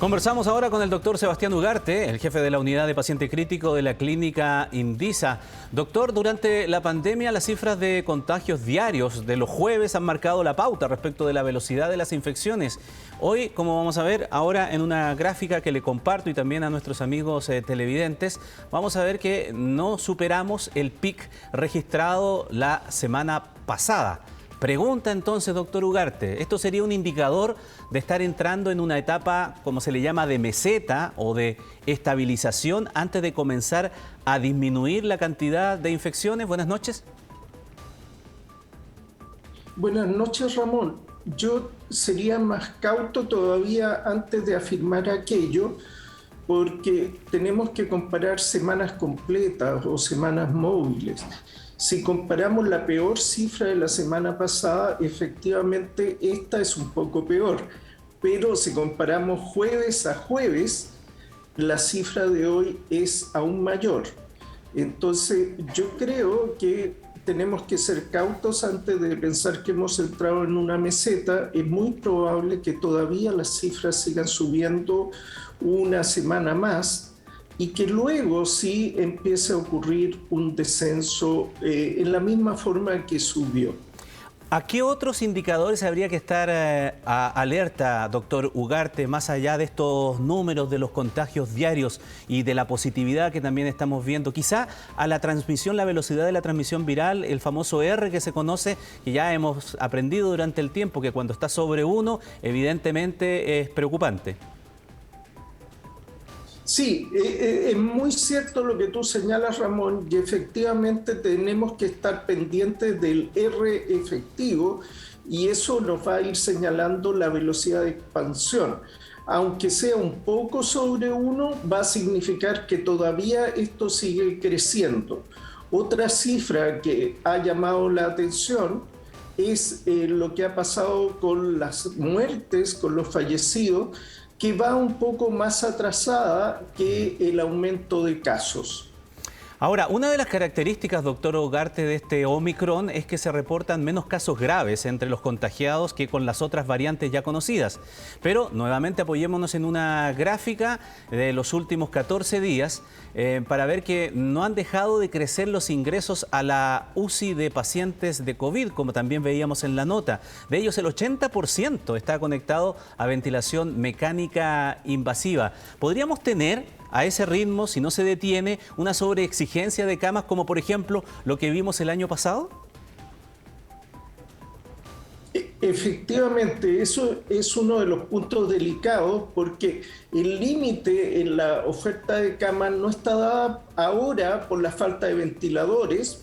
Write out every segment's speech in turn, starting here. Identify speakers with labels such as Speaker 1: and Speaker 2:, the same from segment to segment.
Speaker 1: Conversamos ahora con el doctor Sebastián Ugarte, el jefe de la unidad de paciente crítico de la clínica Indisa. Doctor, durante la pandemia las cifras de contagios diarios de los jueves han marcado la pauta respecto de la velocidad de las infecciones. Hoy, como vamos a ver ahora en una gráfica que le comparto y también a nuestros amigos televidentes, vamos a ver que no superamos el pic registrado la semana pasada. Pregunta entonces, doctor Ugarte, ¿esto sería un indicador de estar entrando en una etapa, como se le llama, de meseta o de estabilización antes de comenzar a disminuir la cantidad de infecciones? Buenas noches.
Speaker 2: Buenas noches, Ramón. Yo sería más cauto todavía antes de afirmar aquello, porque tenemos que comparar semanas completas o semanas móviles. Si comparamos la peor cifra de la semana pasada, efectivamente esta es un poco peor, pero si comparamos jueves a jueves, la cifra de hoy es aún mayor. Entonces, yo creo que tenemos que ser cautos antes de pensar que hemos entrado en una meseta. Es muy probable que todavía las cifras sigan subiendo una semana más, y que luego sí empiece a ocurrir un descenso en la misma forma que subió.
Speaker 1: ¿A qué otros indicadores habría que estar alerta, doctor Ugarte, más allá de estos números de los contagios diarios y de la positividad que también estamos viendo? Quizá a la transmisión, la velocidad de la transmisión viral, el famoso R que se conoce, que ya hemos aprendido durante el tiempo, que cuando está sobre 1, evidentemente es preocupante.
Speaker 2: Sí, es muy cierto lo que tú señalas, Ramón, y efectivamente tenemos que estar pendientes del R efectivo, y eso nos va a ir señalando la velocidad de expansión. Aunque sea un poco sobre 1, va a significar que todavía esto sigue creciendo. Otra cifra que ha llamado la atención es lo que ha pasado con las muertes, con los fallecidos, que va un poco más atrasada que el aumento de casos.
Speaker 1: Ahora, una de las características, doctor Ugarte, de este Omicron es que se reportan menos casos graves entre los contagiados que con las otras variantes ya conocidas. Pero, nuevamente, apoyémonos en una gráfica de los últimos 14 días para ver que no han dejado de crecer los ingresos a la UCI de pacientes de COVID, como también veíamos en la nota. De ellos, el 80% está conectado a ventilación mecánica invasiva. ¿Podríamos tener a ese ritmo, si no se detiene, una sobreexigencia de camas como por ejemplo lo que vimos el año pasado?
Speaker 2: Efectivamente, eso es uno de los puntos delicados, porque el límite en la oferta de camas no está dada ahora por la falta de ventiladores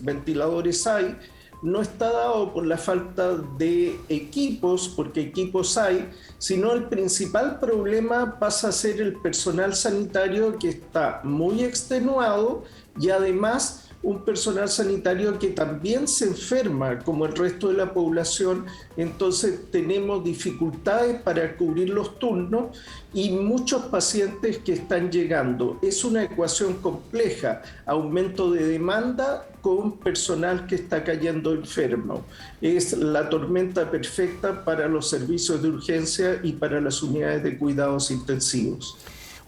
Speaker 2: hay, no está dado por la falta de equipos, porque equipos hay, sino el principal problema pasa a ser el personal sanitario, que está muy extenuado, y además un personal sanitario que también se enferma como el resto de la población. Entonces tenemos dificultades para cubrir los turnos y muchos pacientes que están llegando. Es una ecuación compleja, aumento de demanda con personal que está cayendo enfermo. Es la tormenta perfecta para los servicios de urgencia y para las unidades de cuidados intensivos.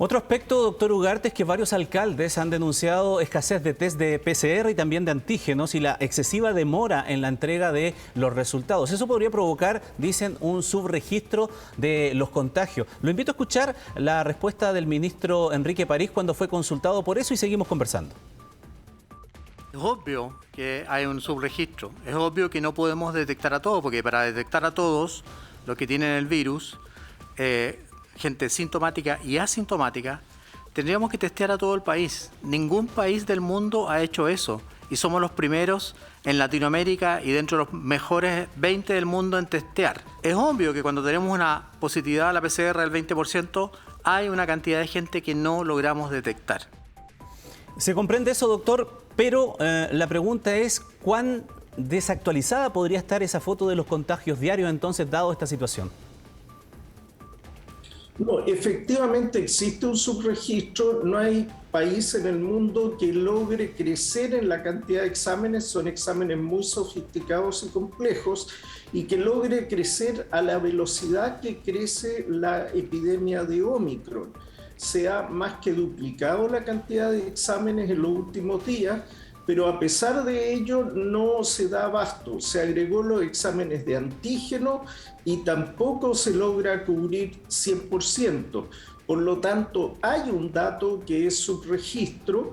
Speaker 1: Otro aspecto, doctor Ugarte, es que varios alcaldes han denunciado escasez de test de PCR y también de antígenos y la excesiva demora en la entrega de los resultados. Eso podría provocar, dicen, un subregistro de los contagios. Lo invito a escuchar la respuesta del ministro Enrique París cuando fue consultado por eso y seguimos conversando.
Speaker 3: Es obvio que hay un subregistro, es obvio que no podemos detectar a todos, porque para detectar a todos los que tienen el virus, gente sintomática y asintomática, tendríamos que testear a todo el país. Ningún país del mundo ha hecho eso y somos los primeros en Latinoamérica y dentro de los mejores 20 del mundo en testear. Es obvio que cuando tenemos una positividad a la PCR del 20%, hay una cantidad de gente que no logramos detectar.
Speaker 1: Se comprende eso, doctor, pero la pregunta es ¿cuán desactualizada podría estar esa foto de los contagios diarios entonces, dado esta situación?
Speaker 2: No, efectivamente existe un subregistro, no hay país en el mundo que logre crecer en la cantidad de exámenes, son exámenes muy sofisticados y complejos, y que logre crecer a la velocidad que crece la epidemia de Omicron. Se ha más que duplicado la cantidad de exámenes en los últimos días, pero a pesar de ello no se da abasto. Se agregó los exámenes de antígeno y tampoco se logra cubrir 100%. Por lo tanto, hay un dato que es subregistro,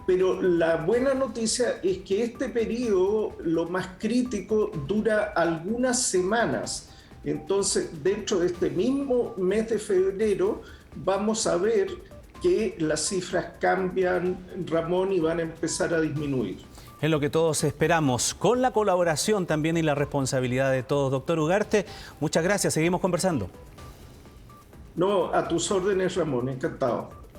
Speaker 2: pero la buena noticia es que este periodo, lo más crítico, dura algunas semanas. Entonces, dentro de este mismo mes de febrero, vamos a ver que las cifras cambian, Ramón, y van a empezar a disminuir.
Speaker 1: Es lo que todos esperamos, con la colaboración también y la responsabilidad de todos. Doctor Ugarte, muchas gracias, seguimos conversando.
Speaker 2: No, a tus órdenes, Ramón, encantado.